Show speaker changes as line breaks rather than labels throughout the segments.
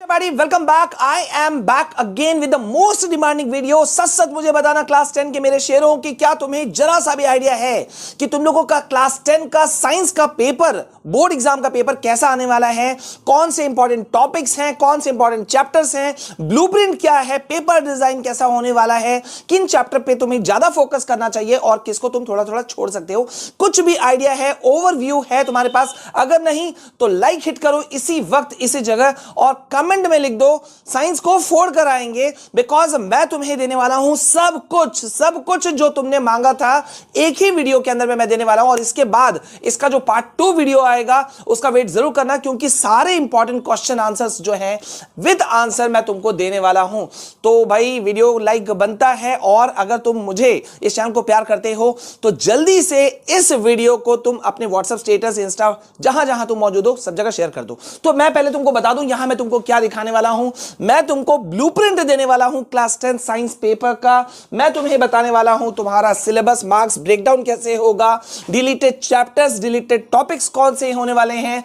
Everybody, welcome back. I am back again with the most demanding video. सच सच मुझे बताना class 10 के मेरे शेरों की क्या तुम्हें जरा सा भी आइडिया है कि तुम लोगों का क्लास 10 का साइंस का पेपर, बोर्ड एग्जाम का पेपर कैसा आने वाला है, कौन से इंपॉर्टेंट टॉपिक्स हैं, कौन से इंपॉर्टेंट चैप्टर्स हैं, ब्लूप्रिंट क्या है, पेपर डिजाइन कैसा होने वाला है, किन चैप्टर पे तुम्हें ज्यादा फोकस करना चाहिए और किसको तुम थोड़ा थोड़ा छोड़ सकते हो। कुछ भी आइडिया है, ओवरव्यू है तुम्हारे पास? अगर नहीं तो लाइक हिट करो इसी वक्त इसी जगह और कमेंट में लिख दो साइंस को फोड़ कर आएंगे, बिकॉज मैं तुम्हें देने वाला हूं सब कुछ जो तुमने मांगा था एक ही वीडियो के अंदर में मैं देने वाला हूं। और इसके बाद इसका जो पार्ट 2 वीडियो आएगा उसका वेट जरूर करना, क्योंकि सारे इंपॉर्टेंट क्वेश्चन आंसर्स जो हैं विद आंसर मैं तुमको देने वाला हूं। तो भाई वीडियो लाइक बनता है, और अगर तुम मुझे इस चैनल को प्यार करते हो तो जल्दी से इस वीडियो को तुम अपने व्हाट्सएप स्टेटस, इंस्टा, जहां जहां तुम मौजूद हो सब जगह शेयर कर दो। तो मैं पहले तुमको बता दूं यहां मैं तुमको क्या दिखाने वाला हूं। मैं तुमको ब्लूप्रिंट देने वाला हूं क्लास 10 साइंस पेपर का। मैं तुम्हें बताने वाला हूं तुम्हारा सिलेबस, मार्क्स ब्रेकडाउन कैसे होगा, डिलीटेड चैप्टर्स, डिलीटेड टॉपिक्स कौन से होने वाले हैं,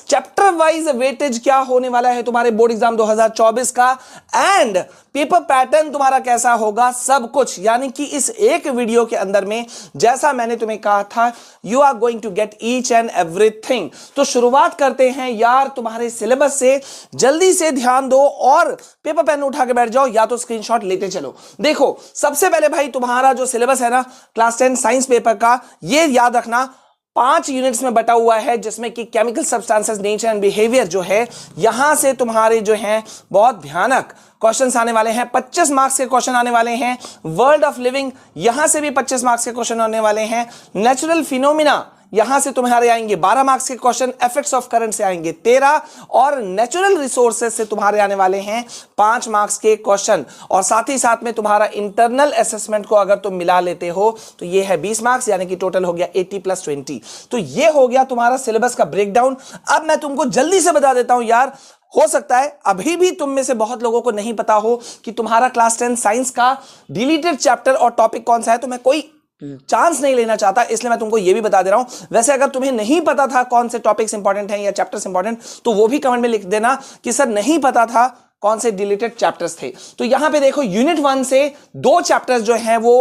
चैप्टर वाइज वेटेज क्या होने वाला है तुम्हारे बोर्ड एग्जाम 2024 का, एंड पेपर पैटर्न तुम्हारा कैसा होगा, सब कुछ। यानी कि इस एक वीडियो के अंदर में जैसा मैंने तुम्हें कहा था, you are going to get each and everything. तो शुरुआत करते हैं यार तुम्हारे सिलेबस से। जल्दी से ध्यान दो और पेपर पेन उठा के बैठ जाओ या तो स्क्रीनशॉट लेते चलो। देखो सबसे पहले भाई तुम्हारा जो सिलेबस है ना क्लास 10 साइंस पेपर का, ये याद रखना 5 यूनिट्स में बटा हुआ है, जिसमें कि chemical substances, nature and behaviour जो है, यहां से तुम्हारे जो हैं बहुत भयानक क्वेश्चंस आने वाले हैं। 25 मार्क्स के क्वेश्चन आने वाले हैं। वर्ल्ड ऑफ लिविंग, यहां से भी 25 मार्क्स के क्वेश्चन आने वाले हैं। नेचुरल फिनोमिना, यहां से तुम्हारे आएंगे 12 मार्क्स के क्वेश्चन। इफेक्ट्स ऑफ करंट से आएंगे 13, और नेचुरल रिसोर्सेज से तुम्हारे आने वाले हैं 5 मार्क्स के क्वेश्चन। और साथ ही साथ में तुम्हारा इंटरनल असेसमेंट को अगर तुम मिला लेते हो तो ये है 20 मार्क्स, यानी कि टोटल हो गया 80 + 20। तो ये हो गया तुम्हारा सिलेबस का ब्रेकडाउन। अब मैं तुमको जल्दी से बता देता हूं यार, हो सकता है अभी भी तुम में से बहुत लोगों को नहीं पता हो कि तुम्हारा क्लास 10 साइंस का डिलीटेड चैप्टर और टॉपिक कौन सा है। तो मैं कोई चांस नहीं लेना चाहता, इसलिए मैं तुमको यह भी बता दे रहा हूं। वैसे अगर तुम्हें नहीं पता था कौन से टॉपिक्स इंपॉर्टेंट हैं या चैप्टर्स इंपॉर्टेंट, तो वो भी कमेंट में लिख देना कि सर नहीं पता था कौन से डिलीटेड चैप्टर्स थे। तो यहां पे देखो यूनिट 1 से 2 चैप्टर्स जो हैं वो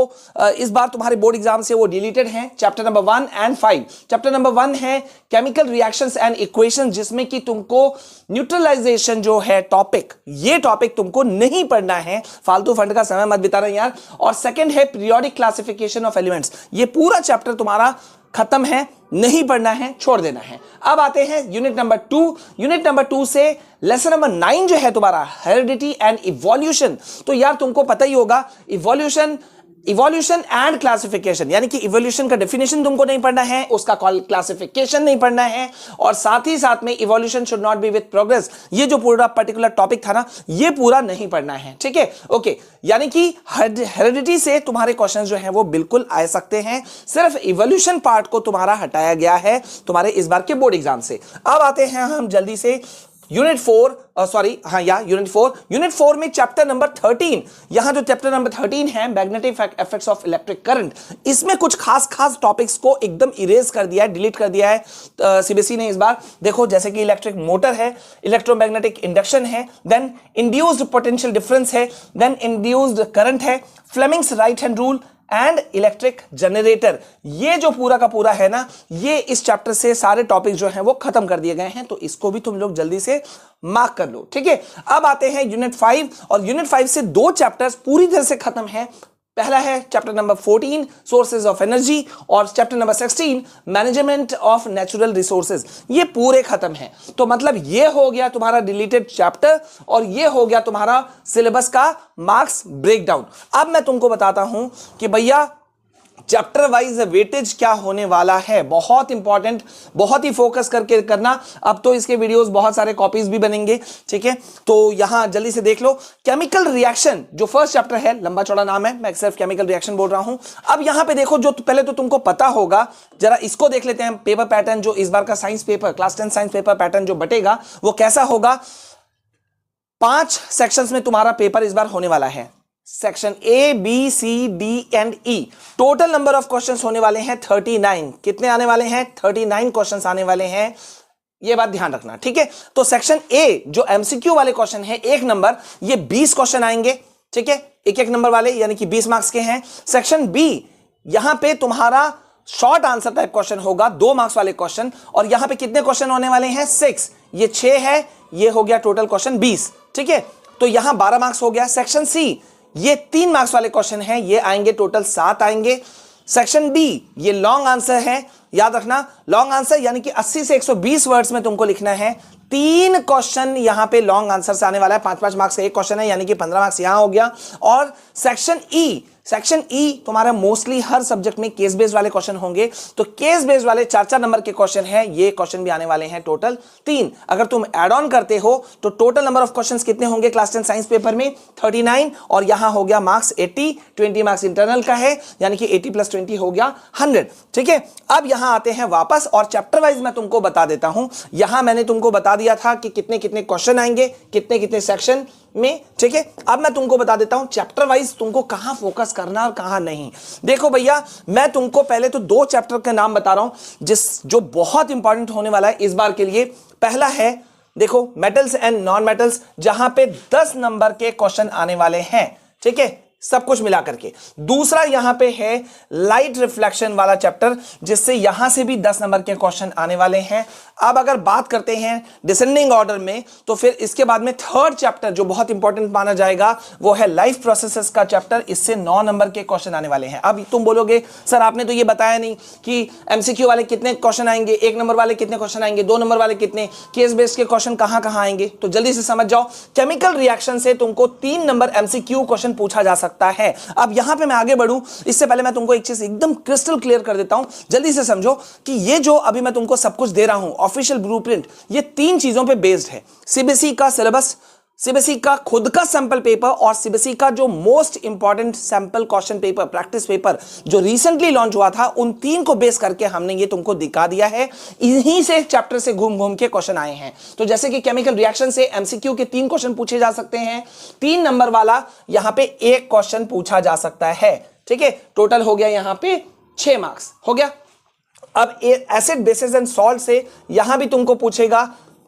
इस बार तुम्हारे बोर्ड एग्जाम से वो डिलीटेड हैं, chapter number 1 and 5। Chapter number 1 है केमिकल रिएक्शंस एंड इक्वेशंस, जिसमें कि तुमको न्यूट्रलाइजेशन जो है टॉपिक, ये टॉपिक तुमको नहीं पढ़ना है, फालतू फंड का समय मत बिताना यार। और सेकंड है पीरियोडिक क्लासिफिकेशन ऑफ एलिमेंट्स, ये पूरा चैप्टर तुम्हारा खत्म है, नहीं पढ़ना है, छोड़ देना है। अब आते हैं यूनिट नंबर 2। यूनिट नंबर 2 से लेसन नंबर 9 जो है तुम्हारा हेरिडिटी एंड इवोल्यूशन। तो यार तुमको पता ही होगा इवोल्यूशन एंड क्लासिफिकेशन, यानी कि इवोल्यूशन का डेफिनेशन तुमको नहीं पढ़ना है, उसका क्लासिफिकेशन नहीं पढ़ना है, और साथ ही साथ में evolution should not be with progress, ये जो पूरा पर्टिकुलर टॉपिक था ना, ये पूरा नहीं पढ़ना है। ठीक है, ओके। यानी कि हेरिडिटी से तुम्हारे क्वेश्चंस जो हैं वो बिल्कुल आ सकते हैं, सिर्फ इवोल्यूशन पार्ट को तुम्हारा हटाया गया है तुम्हारे इस बार के बोर्ड एग्जाम से। अब आते हैं हम जल्दी से यूनिट 4 यूनिट 4 में चैप्टर नंबर 13। यहां जो चैप्टर नंबर 13 है magnetic effects of electric current, इसमें कुछ खास टॉपिक्स को एकदम इरेज कर दिया है, डिलीट कर दिया है सीबीएसई ने इस बार। देखो जैसे कि इलेक्ट्रिक मोटर है, इलेक्ट्रोमैग्नेटिक इंडक्शन है, देन इंड्यूस्ड पोटेंशियल डिफरेंस है, देन इंड्यूस्ड करंट है, Fleming's right hand rule and electric generator. ये जो पूरा का पूरा है ना, ये इस चैप्टर से सारे टॉपिक जो हैं वो खत्म कर दिए गए हैं, तो इसको भी तुम लोग जल्दी से मार्क कर लो। ठीक है, अब आते हैं यूनिट 5, और यूनिट 5 से 2 चैप्टर्स पूरी तरह से खत्म है। पहला है chapter number 14 sources of energy, और chapter number 16 management of natural resources, ये पूरे खत्म हैं। तो मतलब ये हो गया तुम्हारा डिलीटेड चैप्टर, और ये हो गया तुम्हारा सिलेबस का मार्क्स ब्रेकडाउन। अब मैं तुमको बताता हूं कि भैया चैप्टर वाइज वेटेज क्या होने वाला है। बहुत इंपॉर्टेंट, बहुत ही फोकस करके करना। अब तो इसके वीडियोस बहुत सारे कॉपीज भी बनेंगे। ठीक है, तो यहां जल्दी से देख लो। केमिकल रिएक्शन जो फर्स्ट चैप्टर है, लंबा चौड़ा नाम है, मैं सिर्फ केमिकल रिएक्शन बोल रहा हूं। अब यहां पे देखो, जो पहले तो तुमको पता होगा, जरा इसको देख लेते हैं। पेपर पैटर्न जो इस बार का science paper, class 10 science paper pattern जो बटेगा वो कैसा होगा। 5 सेक्शंस में तुम्हारा पेपर इस बार होने वाला है। Section A, B, C, D and E. Total number of questions होने वाले हैं 39। कितने आने वाले हैं? 39 क्वेश्चंस आने वाले हैं ये बात ध्यान रखना, ठीक है। तो सेक्शन ए जो एमसीक्यू वाले क्वेश्चन है 1 नंबर, ये 20 क्वेश्चन आएंगे, ठीक है, एक एक नंबर वाले, यानी कि 20 मार्क्स के हैं। सेक्शन बी यहां पे तुम्हारा शॉर्ट आंसर टाइप क्वेश्चन होगा, 2 मार्क्स वाले क्वेश्चन, और यहां पे कितने क्वेश्चन होने वाले हैं 6, ये 6 है, ये हो गया टोटल क्वेश्चन 20, ठीक है, तो यहां 12 मार्क्स हो गया। सेक्शन सी ये 3 मार्क्स वाले क्वेश्चन हैं, ये आएंगे टोटल 7 आएंगे। सेक्शन डी ये लॉन्ग आंसर है, याद रखना लॉन्ग आंसर यानी कि 80 से 120 वर्ड्स में तुमको लिखना है। 3 क्वेश्चन यहां पे लॉन्ग आंसर से आने वाला है, 5-5 मार्क्स का एक क्वेश्चन है, यानी कि 15 मार्क्स यहां हो गया। और सेक्शन ई तुम्हारा मोस्टली हर सब्जेक्ट में केस बेस्ड वाले क्वेश्चन होंगे, तो केस बेस्ड वाले 4-4 नंबर के क्वेश्चन हैं, ये क्वेश्चन भी आने वाले हैं टोटल 3। अगर तुम ऐड ऑन करते हो तो टोटल नंबर ऑफ क्वेश्चंस कितने होंगे क्लास 10 साइंस पेपर में 39, और यहां हो गया मार्क्स 80, 20 मार्क्स इंटरनल का है, यानी कि 80 + 20 हो गया 100, ठीक है। अब यहां आते हैं वापस और चैप्टर वाइज मैं तुमको बता देता हूं। यहां मैंने तुमको बता दिया था कि कितने कितने क्वेश्चन आएंगे, कितने कितने सेक्शन में, ठीक है। अब मैं तुमको बता देता हूं चैप्टर वाइज तुमको कहां फोकस करना और कहां नहीं। देखो भैया, मैं तुमको पहले तो 2 चैप्टर के नाम बता रहा हूं जो बहुत इंपॉर्टेंट होने वाला है इस बार के लिए। पहला है देखो मेटल्स एंड नॉन मेटल्स, जहां पे 10 नंबर के क्वेश्चन आने वाले हैं, ठीक है, सब कुछ मिला करके। दूसरा यहां पे है लाइट रिफ्लेक्शन वाला चैप्टर, जिससे यहां से भी 10 नंबर के क्वेश्चन आने वाले हैं। अब अगर बात करते हैं डिसेंडिंग ऑर्डर में, तो फिर इसके बाद में थर्ड चैप्टर जो बहुत इंपॉर्टेंट माना जाएगा वो है लाइफ प्रोसेसेस का चैप्टर, इससे 9 नंबर के क्वेश्चन आने वाले हैं। अब तुम बोलोगे सर आपने तो ये बताया नहीं कि एमसीक्यू वाले कितने क्वेश्चन आएंगे, 1 नंबर वाले कितने क्वेश्चन आएंगे, 2 नंबर वाले कितने, केस बेस्ड के क्वेश्चन कहां कहां आएंगे। तो जल्दी से समझ जाओ, केमिकल रिएक्शन से तुमको 3 नंबर एमसीक्यू क्वेश्चन पूछा जा सकता है। अब यहां पे मैं आगे बढ़ूं इससे पहले मैं तुमको एक चीज एकदम क्रिस्टल क्लियर कर देता हूं, जल्दी से समझो कि ये जो अभी मैं तुमको सब कुछ दे रहा हूं ऑफिशियल ब्लूप्रिंट, ये 3 चीजों पे बेस्ड है। सीबीएसई का सिलेबस, सीबीएसई का खुद का सैंपल पेपर, और सीबीएसई का जो most important sample question paper, practice paper जो रिसेंटली लॉन्च हुआ था, उन 3 को बेस करके हमने ये तुमको दिखा दिया है। इन्हीं से चैप्टर से घूम घूम के क्वेश्चन आए हैं। तो जैसे कि केमिकल रिएक्शन से एमसीक्यू के 3 क्वेश्चन पूछे जा सकते हैं, 3 नंबर वाला यहां पे 1 क्वेश्चन पूछा जा सकता है, ठीक है। टोटल हो गया यहां पे 6 मार्क्स हो गया। अब एसिड बेसिस एंड सॉल्ट से यहां भी तुमको पूछेगा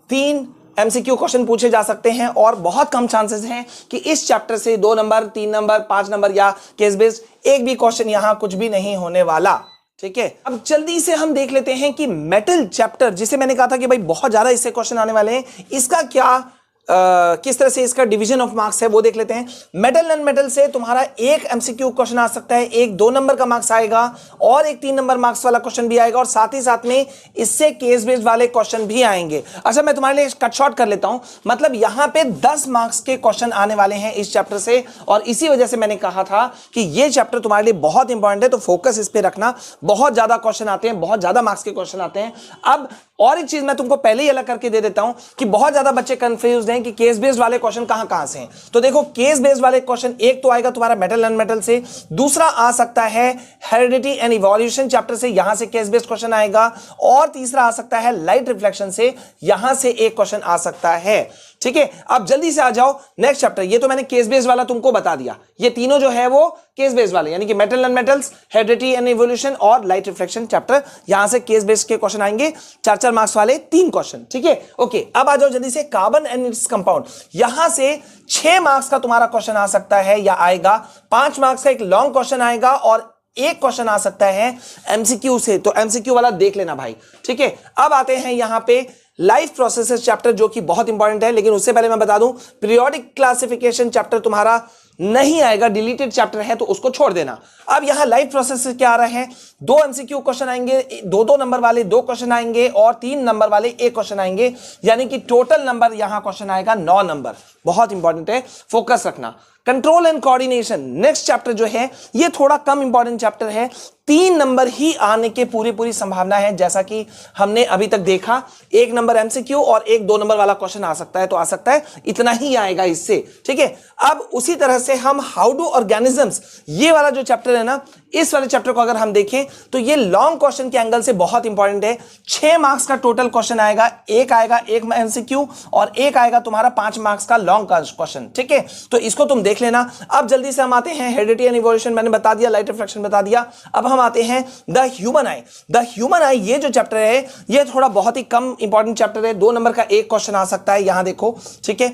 3 एमसीक्यू क्वेश्चन पूछे जा सकते हैं, और बहुत कम चांसेस हैं कि इस चैप्टर से 2 नंबर, 3 नंबर, 5 नंबर या केस बेस्ड एक भी क्वेश्चन यहां कुछ भी नहीं होने वाला, ठीक है। अब जल्दी से हम देख लेते हैं कि मेटल चैप्टर, जिसे मैंने कहा था कि भाई बहुत ज्यादा इससे क्वेश्चन आने वाले हैं, इसका क्या किस तरह से इसका डिवीजन ऑफ मार्क्स है वो देख लेते हैं। मेटल एंड मेटल से तुम्हारा 1 एमसीक्यू क्वेश्चन आ सकता है, एक 2 नंबर का मार्क्स आएगा, और एक 3 नंबर मार्क्स वाला क्वेश्चन भी आएगा, और साथ ही साथ में इससे केस बेस्ड वाले क्वेश्चन भी आएंगे। अच्छा, मैं तुम्हारे लिए कट शॉर्ट कर लेता हूं, मतलब यहां पे 10 मार्क्स के क्वेश्चन आने वाले हैं इस चैप्टर से, और इसी वजह से मैंने कहा था कि ये चैप्टर तुम्हारे लिए बहुत इंपॉर्टेंट है, तो फोकस इस पे रखना। बहुत ज्यादा क्वेश्चन आते हैं, बहुत ज्यादा मार्क्स के क्वेश्चन आते हैं। अब और एक चीज मैं तुमको पहले ही अलग करके दे देता हूं कि बहुत ज्यादा बच्चे कंफ्यूज हैं कि केस बेस्ड वाले क्वेश्चन कहां कहां से हैं। तो देखो, केस बेस्ड वाले क्वेश्चन एक तो आएगा तुम्हारा मेटल एंड मेटल से, दूसरा आ सकता है हेरिडिटी एंड इवोल्यूशन चैप्टर से, यहां से केस बेस्ड क्वेश्चन आएगा, और तीसरा आ सकता है लाइट रिफ्लेक्शन से, यहां से एक क्वेश्चन आ सकता है, ठीक है। अब जल्दी से आ जाओ नेक्स्ट चैप्टर। ये तो मैंने केस बेस्ड वाला तुमको बता दिया, ये तीनों जो है वो केस बेस्ड वाले, यानी कि metal and metals, heredity and evolution और लाइट रिफ्लेक्शन चैप्टर, यहां से केस बेस्ड के क्वेश्चन आएंगे, 4-4 मार्क्स वाले 3 क्वेश्चन, ठीक है। ओके, अब आ जाओ जल्दी से कार्बन एंड इट्स कंपाउंड। यहां से 6 मार्क्स का तुम्हारा क्वेश्चन आ सकता है या आएगा, 5 मार्क्स का एक लॉन्ग क्वेश्चन आएगा, और एक क्वेश्चन आ सकता है एमसीक्यू से, तो एमसीक्यू वाला देख लेना भाई, ठीक है। अब आते हैं यहां पे लाइफ प्रोसेसेस चैप्टर, जो कि बहुत इंपॉर्टेंट है, लेकिन उससे पहले मैं बता दूं पीरियोडिक क्लासिफिकेशन चैप्टर तुम्हारा नहीं आएगा, डिलीटेड चैप्टर है, तो उसको छोड़ देना। अब यहां लाइफ प्रोसेस से क्या आ रहे हैं, 2 एमसीक्यू क्वेश्चन आएंगे, 2-2 नंबर वाले 2 क्वेश्चन आएंगे, और 3 नंबर वाले 1 क्वेश्चन आएंगे, यानी कि टोटल नंबर यहां क्वेश्चन आएगा 9 नंबर। बहुत इंपॉर्टेंट है, फोकस रखना। Control and coordination next chapter जो है, ये थोड़ा कम इंपॉर्टेंट चैप्टर है, 3 नंबर ही आने के पूरी संभावना है, जैसा कि हमने अभी तक देखा। 1 नंबर एमसीक्यू और 1-2 नंबर वाला क्वेश्चन आ सकता है, तो आ सकता है इतना ही आएगा इससे, ठीक है। अब उसी तरह से हम हाउ डू ऑर्गेनिजम्स, ये वाला जो चैप्टर है ना, इस वाले चैप्टर को अगर हम देखें तो ये लॉन्ग क्वेश्चन के एंगल से बहुत इंपॉर्टेंट है। 6 मार्क्स का टोटल क्वेश्चन आएगा, एक आएगा एक एमसीक्यू और एक आएगा तुम्हारा 5 मार्क्स का लॉन्ग का क्वेश्चन, ठीक है। तो इसको तुम देख लेना। अब जल्दी से हम आते हैं हेरिडिटी एंड इवोल्यूशन, मैंने बता दिया, लाइट रिफ्लेक्शन बता दिया। अब हम आते हैं the human I. The human आई ये जो चैप्टर है ये थोड़ा बहुत ही कम इंपॉर्टेंट चैप्टर है। 2 नंबर का एक क्वेश्चन आ सकता है, यहां देखो, ठीक है।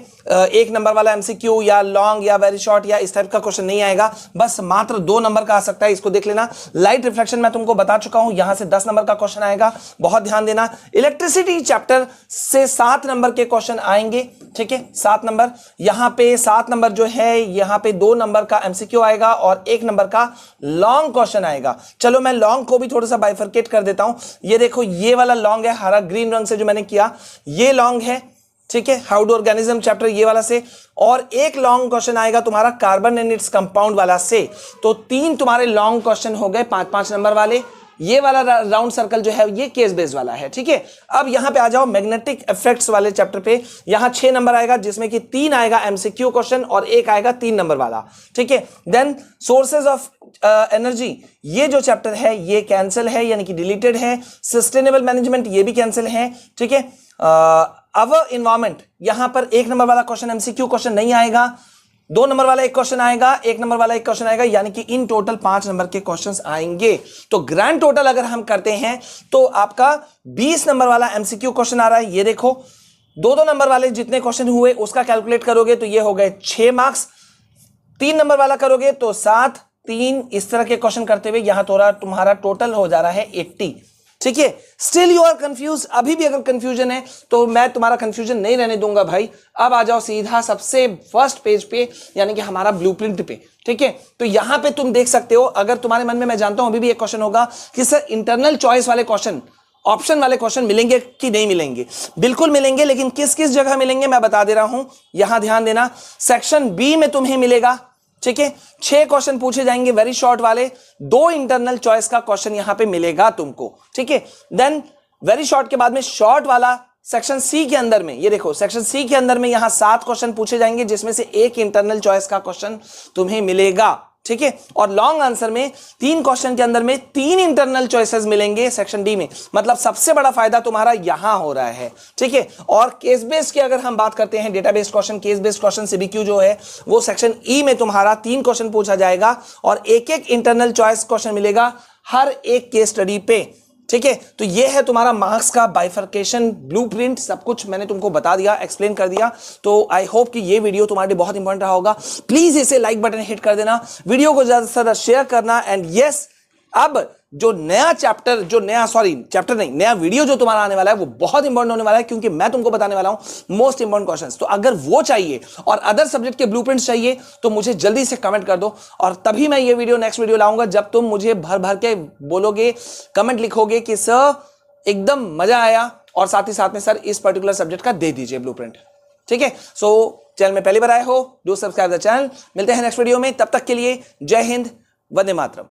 1 नंबर वाला एमसीक्यू या लॉन्ग या वेरी शॉर्ट या इस टाइप का क्वेश्चन नहीं आएगा, बस मात्र 2 नंबर का आ सकता है, इसको देख लेना। लाइट रिफ्लेक्शन मैं तुमको बता चुका हूं, यहां से 10 नंबर का क्वेश्चन आएगा, बहुत ध्यान देना। इलेक्ट्रिसिटी चैप्टर से 7 नंबर के क्वेश्चन आएंगे, ठीक है, 7 नंबर। यहां पे 7 नंबर जो है, यहां पे 2 नंबर का एमसीक्यू आएगा और 1 नंबर का लॉन्ग क्वेश्चन आएगा। चलो मैं लॉन्ग को भी थोड़ा सा बाइफरकेट कर देता हूं। ये देखो, ये वाला लॉन्ग है, हरा ग्रीन रंग से जो मैंने किया, ये लॉन्ग है, ठीक है, हाउ डू ऑर्गेनिज्म चैप्टर ये वाला से। और एक लॉन्ग क्वेश्चन आएगा तुम्हारा कार्बन एंड इट्स कंपाउंड वाला से। तो 3 तुम्हारे लॉन्ग क्वेश्चन हो गए 5-5 नंबर वाले। ये वाला राउंड सर्कल जो है ये केस बेस्ड वाला है, ठीक है। अब यहां पे आ जाओ मैग्नेटिक इफेक्ट्स वाले चैप्टर पे। यहां 6 नंबर आएगा, जिसमें कि 3 आएगा एमसीक्यू क्वेश्चन और 1 आएगा 3 नंबर वाला, ठीक है। देन सोर्सेज ऑफ एनर्जी, ये जो चैप्टर है ये कैंसिल है, यानी कि डिलीटेड है। सस्टेनेबल मैनेजमेंट ये भी कैंसिल है, ठीक है। अवर इन्वायरमेंट, यहां पर 1 नंबर वाला क्वेश्चन एमसीक्यू क्वेश्चन नहीं आएगा, 2 नंबर वाला एक क्वेश्चन आएगा, 1 नंबर वाला एक क्वेश्चन आएगा, यानी कि इन टोटल 5 नंबर के क्वेश्चंस आएंगे। तो ग्रैंड टोटल अगर हम करते हैं तो आपका 20 नंबर वाला एमसीक्यू क्वेश्चन आ रहा है, ये देखो। 2-2 नंबर वाले जितने क्वेश्चन हुए उसका कैलकुलेट करोगे तो ये हो गए 6 मार्क्स। 3 नंबर वाला करोगे तो 7, 3 इस तरह के क्वेश्चन करते हुए यहां तुम्हारा टोटल हो जा रहा है 80, ठीक है। स्टिल यू आर कंफ्यूज, अभी भी अगर कंफ्यूजन है तो मैं तुम्हारा कंफ्यूजन नहीं रहने दूंगा भाई। अब आ जाओ सीधा सबसे फर्स्ट पेज पे, यानी कि हमारा ब्लूप्रिंट पे, ठीक है। तो यहां पे तुम देख सकते हो, अगर तुम्हारे मन में, मैं जानता हूं अभी भी एक क्वेश्चन होगा कि सर इंटरनल चॉइस वाले क्वेश्चन, ऑप्शन वाले क्वेश्चन मिलेंगे कि नहीं मिलेंगे। बिल्कुल मिलेंगे, लेकिन किस किस जगह मिलेंगे मैं बता दे रहा हूं, यहां ध्यान देना। सेक्शन बी में तुम्हें मिलेगा, ठीक है। 6 क्वेश्चन पूछे जाएंगे वेरी शॉर्ट वाले, 2 इंटरनल चॉइस का क्वेश्चन यहां पे मिलेगा तुमको, ठीक है। देन वेरी शॉर्ट के बाद में शॉर्ट वाला सेक्शन सी के अंदर में, ये देखो सेक्शन सी के अंदर में यहां 7 क्वेश्चन पूछे जाएंगे, जिसमें से 1 इंटरनल चॉइस का क्वेश्चन तुम्हें मिलेगा, ठीक है। और लॉन्ग आंसर में 3 क्वेश्चन के अंदर में 3 इंटरनल चॉइसेस मिलेंगे सेक्शन डी में। मतलब सबसे बड़ा फायदा तुम्हारा यहां हो रहा है, ठीक है। और केस बेस्ड की अगर हम बात करते हैं, data based question, case based question CBQ जो है वो सेक्शन ई में तुम्हारा 3 क्वेश्चन पूछा जाएगा और एक इंटरनल चॉइस क्वेश्चन मिलेगा हर एक केस स्टडी पे, ठीक है। तो ये है तुम्हारा मार्क्स का बाइफर्केशन ब्लूप्रिंट, सब कुछ मैंने तुमको बता दिया, एक्सप्लेन कर दिया। तो आई होप कि ये वीडियो तुम्हारे लिए बहुत इंपॉर्टेंट रहा होगा। प्लीज इसे लाइक बटन हिट कर देना, वीडियो को ज्यादा से ज्यादा शेयर करना। एंड यस, अब जो नया चैप्टर, नया वीडियो जो तुम्हारा आने वाला है वो बहुत इंपॉर्टेंट होने वाला है, क्योंकि मैं तुमको बताने वाला हूं मोस्ट इंपॉर्टेंट क्वेश्चंस। तो अगर वो चाहिए और अदर सब्जेक्ट के ब्लूप्रिंट्स चाहिए तो मुझे जल्दी से कमेंट कर दो, और तभी मैं ये वीडियो, नेक्स्ट वीडियो लाऊंगा जब तुम मुझे भर भर के बोलोगे, कमेंट लिखोगे कि सर एकदम मजा आया, और साथ ही साथ में सर इस पर्टिकुलर सब्जेक्ट का दे दीजिए ब्लूप्रिंट, ठीक है। सो चैनल में पहली बार आए हो, डू सब्सक्राइब द चैनल। मिलते हैं नेक्स्ट वीडियो में, तब तक के लिए जय हिंद, वंदे मातरम।